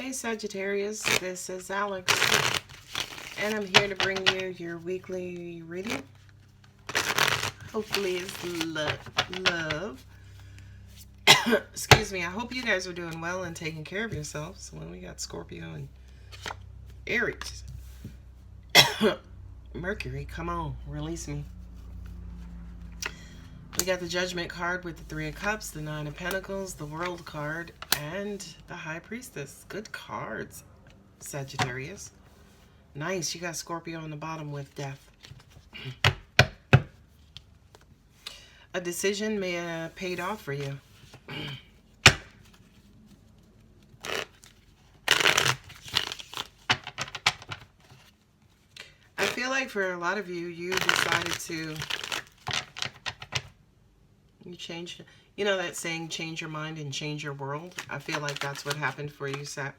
Hey Sagittarius, this is Alex, and I'm here to bring you your weekly reading. Hopefully it's love. Excuse me, I hope you guys are doing well and taking care of yourselves. When we got Scorpio and Aries. Mercury, come on, release me. We got the Judgment card with the Three of Cups, the Nine of Pentacles, the World card, and the High Priestess. Good cards, Sagittarius. Nice, you got Scorpio on the bottom with Death. A decision may have paid off for you. I feel like for a lot of you, you decided to... You changed, you know that saying, change your mind and change your world? I feel like that's what happened for you, Sag.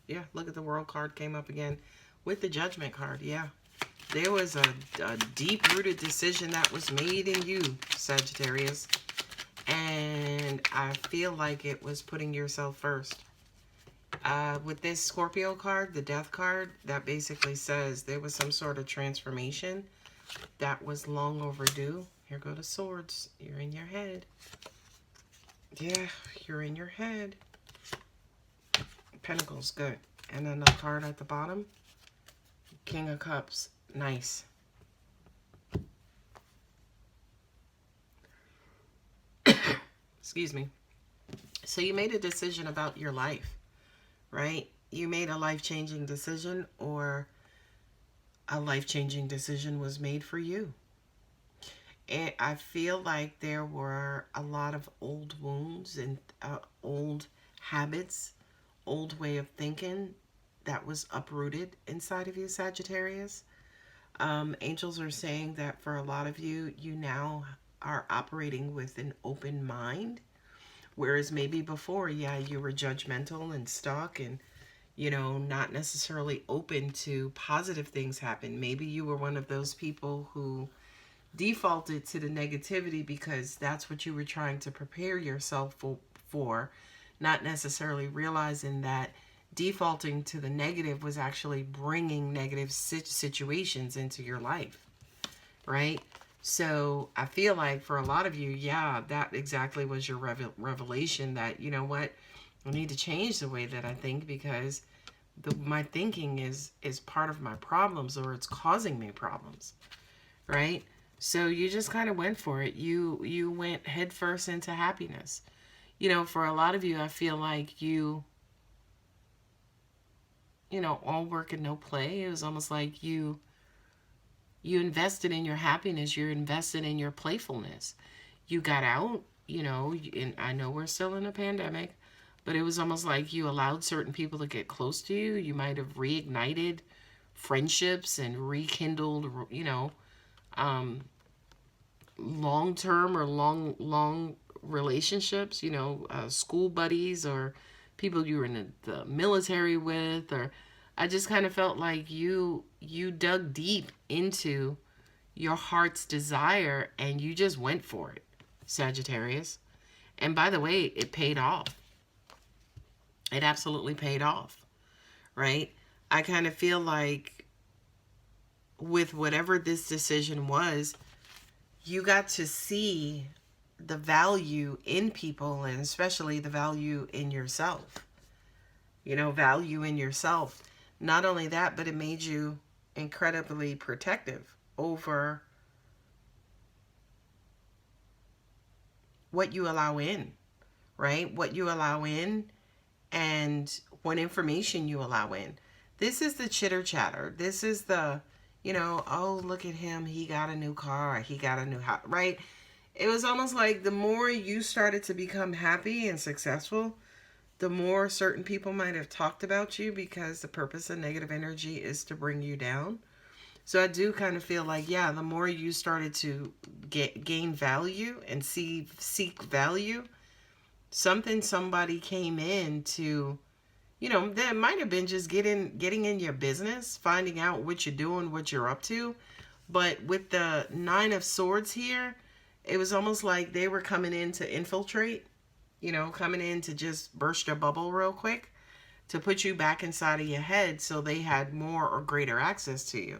Yeah, look at the World card came up again with the Judgment card. Yeah, there was a deep-rooted decision that was made in you, Sagittarius. And I feel like it was putting yourself first. With this Scorpio card, the Death card, that basically says there was some sort of transformation that was long overdue. Here go the swords. You're in your head. Yeah, you're in your head. Pentacles, good. And then the card at the bottom. King of Cups. Nice. Excuse me. So you made a decision about your life, right? You made a life-changing decision, or a life-changing decision was made for you. And I feel like there were a lot of old wounds and old habits, old way of thinking that was uprooted inside of you, Sagittarius. Angels are saying that for a lot of you, you now are operating with an open mind. Whereas maybe before, yeah, you were judgmental and stuck and, you know, not necessarily open to positive things happen. Maybe you were one of those people who defaulted to the negativity because that's what you were trying to prepare yourself for, not necessarily realizing that defaulting to the negative was actually bringing negative situations into your life, right? So I feel like for a lot of you, yeah, that exactly was your revelation that, you know what, I need to change the way that I think because my thinking is part of my problems, or it's causing me problems, right? So you just kind of went for it. You went headfirst into happiness. You know, for a lot of you, I feel like you know, all work and no play. It was almost like you invested in your happiness. You're invested in your playfulness. You got out, you know, and I know we're still in a pandemic, but it was almost like you allowed certain people to get close to you. You might have reignited friendships and rekindled, you know, long-term or long relationships, you know, school buddies or people you were in the military with, or I just kind of felt like you dug deep into your heart's desire and you just went for it, Sagittarius. And by the way, it paid off. It absolutely paid off, right? I kind of feel like with whatever this decision was, you got to see the value in people, and especially the value in yourself. You know, value in yourself. Not only that, but it made you incredibly protective over what you allow in, right? What you allow in and what information you allow in. This is the chitter chatter. This is the, you know, oh, look at him. He got a new car. He got a new house, right? It was almost like the more you started to become happy and successful, the more certain people might have talked about you, because the purpose of negative energy is to bring you down. So I do kind of feel like, yeah, the more you started to gain value and seek value, somebody came in to, you know, that might have been just getting in your business, finding out what you're doing, what you're up to. But with the Nine of Swords here, it was almost like they were coming in to infiltrate, you know, coming in to just burst your bubble real quick. to put you back inside of your head so they had more or greater access to you.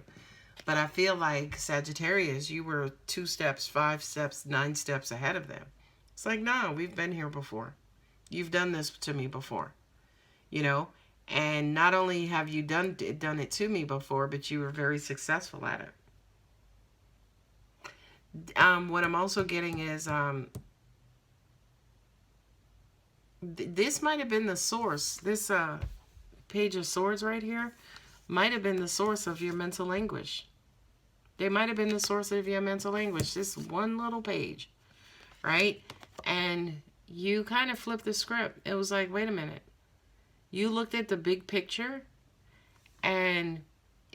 But I feel like Sagittarius, you were 2 steps, 5 steps, 9 steps ahead of them. It's like, no, we've been here before. You've done this to me before, you know? And not only have you done it to me before, but you were very successful at it. What I'm also getting is this might have been the source. This Page of Swords right here might have been the source of your mental anguish. They might have been the source of your mental anguish. This one little page, right? And you kind of flipped the script. It was like, wait a minute. You looked at the big picture, and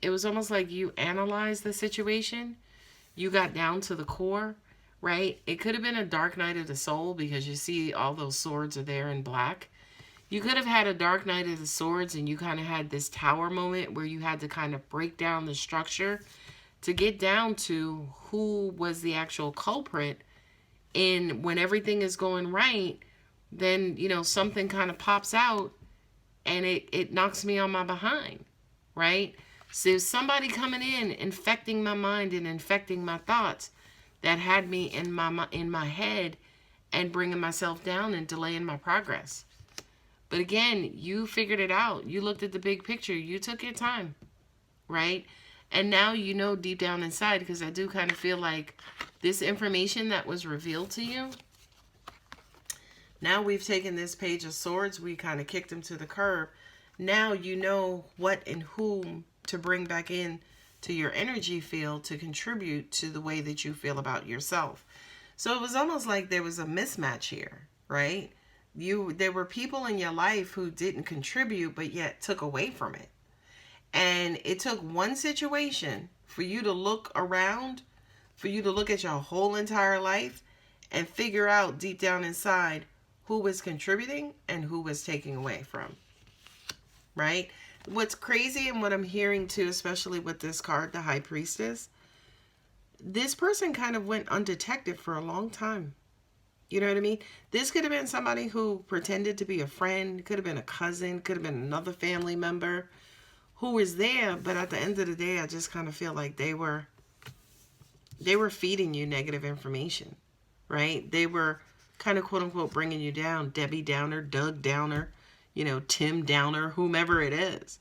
it was almost like you analyzed the situation. You got down to the core, right? It could have been a dark night of the soul because you see all those swords are there in black. You could have had a dark night of the swords and you kind of had this tower moment where you had to kind of break down the structure to get down to who was the actual culprit. And when everything is going right, then, you know, something kind of pops out and it knocks me on my behind, right? So somebody coming in, infecting my mind and infecting my thoughts that had me in my head and bringing myself down and delaying my progress. But again, you figured it out. You looked at the big picture. You took your time, right? And now you know deep down inside, because I do kind of feel like this information that was revealed to you, now we've taken this Page of Swords, we kind of kicked him to the curb. Now you know what and whom to bring back in to your energy field to contribute to the way that you feel about yourself. So it was almost like there was a mismatch here, right? There were people in your life who didn't contribute but yet took away from it. And it took one situation for you to look around, for you to look at your whole entire life and figure out deep down inside who was contributing and who was taking away from, right? What's crazy and what I'm hearing too, especially with this card, the High Priestess, this person kind of went undetected for a long time. You know what I mean? This could have been somebody who pretended to be a friend, could have been a cousin, could have been another family member who was there, but at the end of the day, I just kind of feel like they were feeding you negative information, right? They were kind of quote unquote bringing you down, Debbie Downer, Doug Downer, you know, Tim Downer, whomever it is.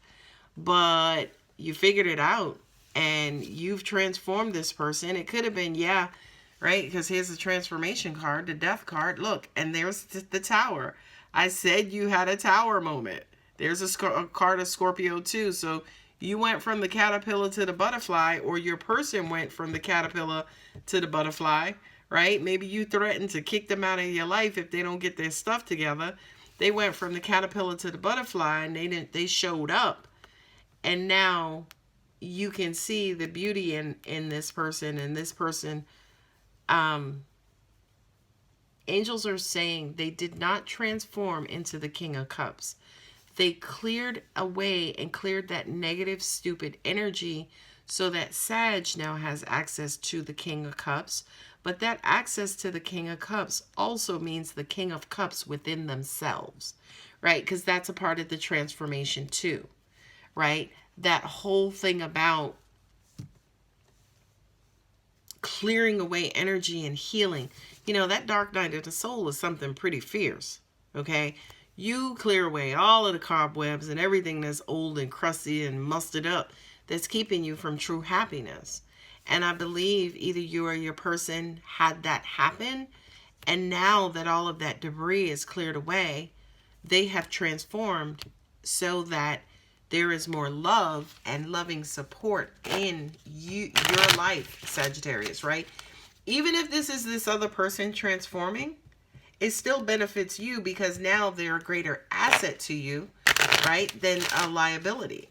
But you figured it out and you've transformed this person. It could have been, yeah, right? Because here's the transformation card, the death card. Look, and there's the tower. I said you had a tower moment. There's a card of Scorpio too. So you went from the caterpillar to the butterfly, or your person went from the caterpillar to the butterfly, right? Maybe you threatened to kick them out of your life if they don't get their stuff together. They went from the caterpillar to the butterfly and they showed up. And now you can see the beauty in this person, and this person, angels are saying they did not transform into the King of Cups. They cleared away and cleared that negative, stupid energy so that Sag now has access to the King of Cups. But that access to the King of Cups also means the King of Cups within themselves, right? Because that's a part of the transformation too, right? That whole thing about clearing away energy and healing. You know, that dark night of the soul is something pretty fierce, okay? You clear away all of the cobwebs and everything that's old and crusty and musted up that's keeping you from true happiness. And I believe either you or your person had that happen, and now that all of that debris is cleared away, they have transformed so that there is more love and loving support in your life, Sagittarius, right? Even if this is this other person transforming, it still benefits you because now they're a greater asset to you, right, than a liability,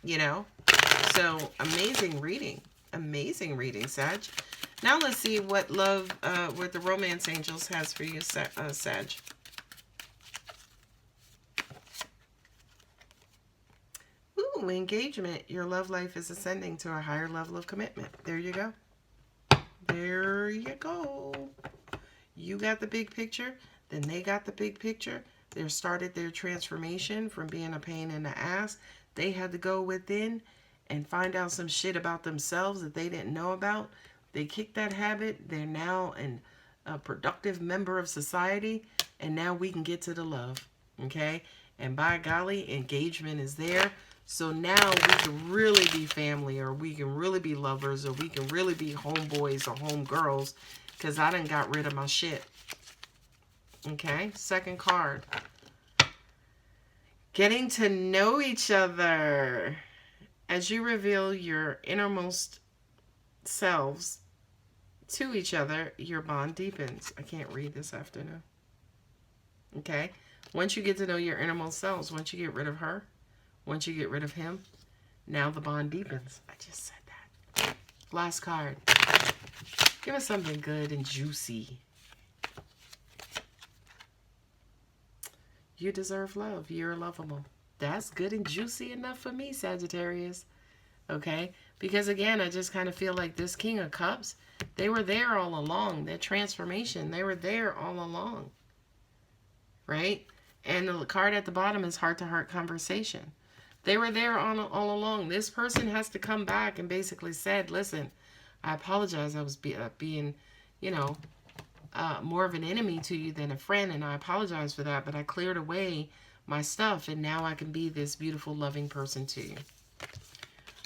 you know? So amazing reading, Sag. Now let's see what what the romance angels has for you, Sag. Ooh, engagement. Your love life is ascending to a higher level of commitment. There you go. There you go. You got the big picture, then they got the big picture. They started their transformation from being a pain in the ass. They had to go within and find out some shit about themselves that they didn't know about. They kicked that habit. They're now a productive member of society. And now we can get to the love. Okay? And by golly, engagement is there. So now we can really be family, or we can really be lovers, or we can really be homeboys or homegirls, because I done got rid of my shit. Okay, second card. Getting to know each other. As you reveal your innermost selves to each other, your bond deepens. I can't read this afternoon. Okay, once you get to know your innermost selves, once you get rid of her, once you get rid of him, now the bond deepens. I just said that. Last card. Give us something good and juicy. You deserve love. You're lovable. That's good and juicy enough for me, Sagittarius. Okay? Because again, I just kind of feel like this King of Cups, they were there all along. Their transformation, they were there all along. Right? And the card at the bottom is heart-to-heart conversation. They were there all along. This person has to come back and basically said, listen, I apologize. I was being, you know, more of an enemy to you than a friend, and I apologize for that, but I cleared away my stuff, and now I can be this beautiful, loving person to you.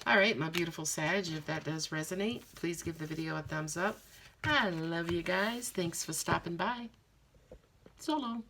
All right, my beautiful Sag, if that does resonate, please give the video a thumbs up. I love you guys. Thanks for stopping by. So long.